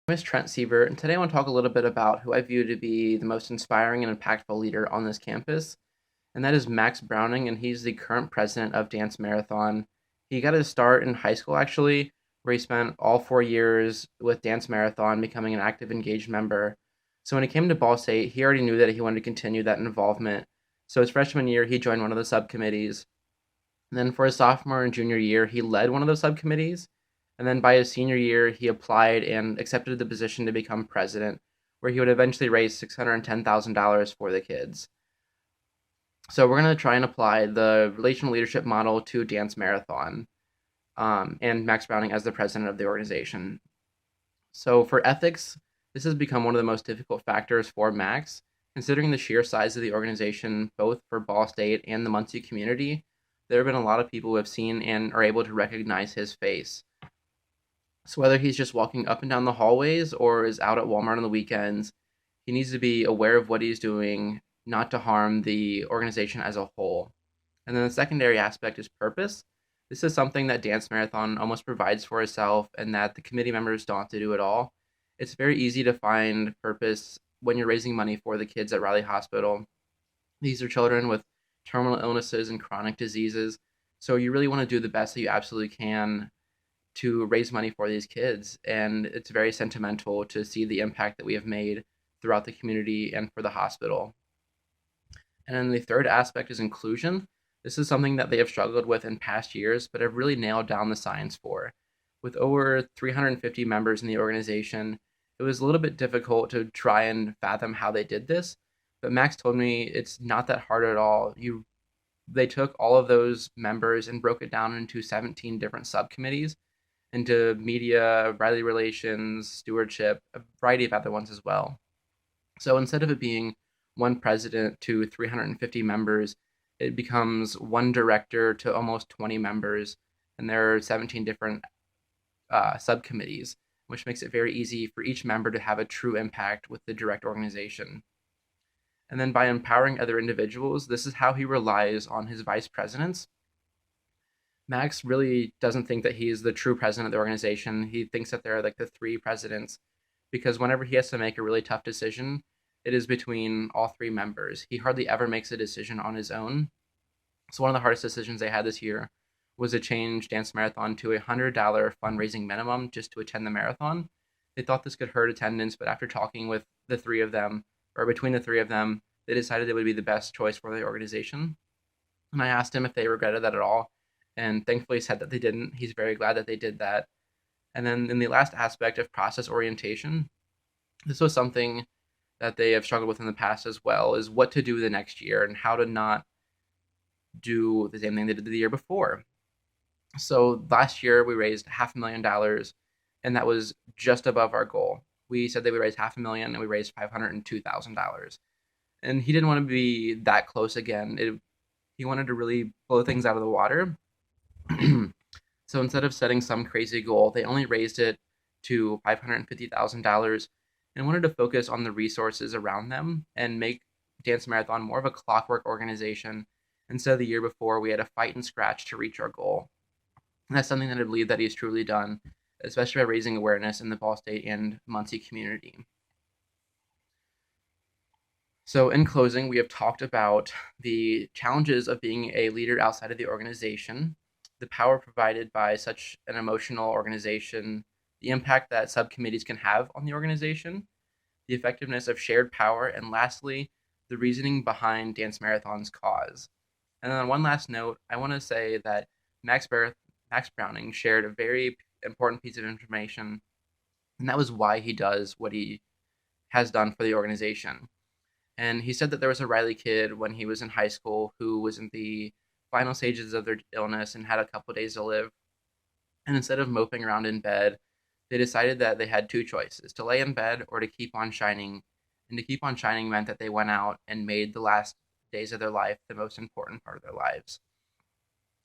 My name is Trent Sievert, and today I want to talk a little bit about who I view to be the most inspiring and impactful leader on this campus, and that is Max Browning, and he's the current president of Dance Marathon. He got his start in high school, actually, where he spent all 4 years with Dance Marathon, becoming an active, engaged member. So when he came to Ball State, he already knew that he wanted to continue that involvement. So his freshman year, he joined one of the subcommittees. And then for his sophomore and junior year, he led one of those subcommittees. And then by his senior year, he applied and accepted the position to become president, where he would eventually raise $610,000 for the kids. So we're going to try and apply the relational leadership model to Dance Marathon, and Max Browning as the president of the organization. So for ethics, this has become one of the most difficult factors for Max, considering the sheer size of the organization, both for Ball State and the Muncie community. There have been a lot of people who have seen and are able to recognize his face. So whether he's just walking up and down the hallways or is out at Walmart on the weekends, he needs to be aware of what he's doing, not to harm the organization as a whole. And then the secondary aspect is purpose. This is something that Dance Marathon almost provides for itself and that the committee members don't have to do at all. It's very easy to find purpose when you're raising money for the kids at Riley Hospital. These are children with terminal illnesses and chronic diseases. So you really want to do the best that you absolutely can to raise money for these kids. And it's very sentimental to see the impact that we have made throughout the community and for the hospital. And then the third aspect is inclusion. This is something that they have struggled with in past years, but have really nailed down the science for. With over 350 members in the organization, it was a little bit difficult to try and fathom how they did this. But Max told me it's not that hard at all. They took all of those members and broke it down into 17 different subcommittees, into media, Riley relations, stewardship, a variety of other ones as well. So instead of it being one president to 350 members, it becomes one director to almost 20 members, and there are 17 different subcommittees, which makes it very easy for each member to have a true impact with the direct organization. And then by empowering other individuals, this is how he relies on his vice presidents. Max really doesn't think that he is the true president of the organization. He thinks that they're like the three presidents, because whenever he has to make a really tough decision, it is between all three members. He hardly ever makes a decision on his own. So one of the hardest decisions they had this year was to change Dance Marathon to $100 fundraising minimum just to attend the marathon. They thought this could hurt attendance, but after talking with the three of them, or between the three of them, they decided it would be the best choice for the organization. And I asked him if they regretted that at all, and thankfully said that they didn't. He's very glad that they did that. And then in the last aspect of process orientation, this was something that they have struggled with in the past as well, is what to do the next year and how to not do the same thing they did the year before. So last year we raised $500,000, and that was just above our goal. We said they would raise 500,000, and we raised $502,000. And he didn't want to be that close again. He wanted to really blow things out of the water. So instead of setting some crazy goal, they only raised it to $550,000 and wanted to focus on the resources around them and make Dance Marathon more of a clockwork organization. Instead of the year before, we had to fight and scratch to reach our goal. And that's something that I believe that he's truly done, especially by raising awareness in the Ball State and Muncie community. So in closing, we have talked about the challenges of being a leader outside of the organization, the power provided by such an emotional organization, the impact that subcommittees can have on the organization, the effectiveness of shared power, and lastly, the reasoning behind Dance Marathon's cause. And then on one last note, I want to say that Max Browning shared a very important piece of information, and that was why he does what he has done for the organization. And he said that there was a Riley kid when he was in high school who was in the final stages of their illness and had a couple days to live. And instead of moping around in bed, they decided that they had two choices: to lay in bed or to keep on shining. And to keep on shining meant that they went out and made the last days of their life the most important part of their lives.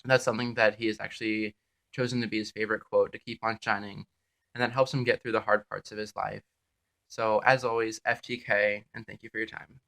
And that's something that he has actually chosen to be his favorite quote, to keep on shining. And that helps him get through the hard parts of his life. So, as always, FTK, and thank you for your time.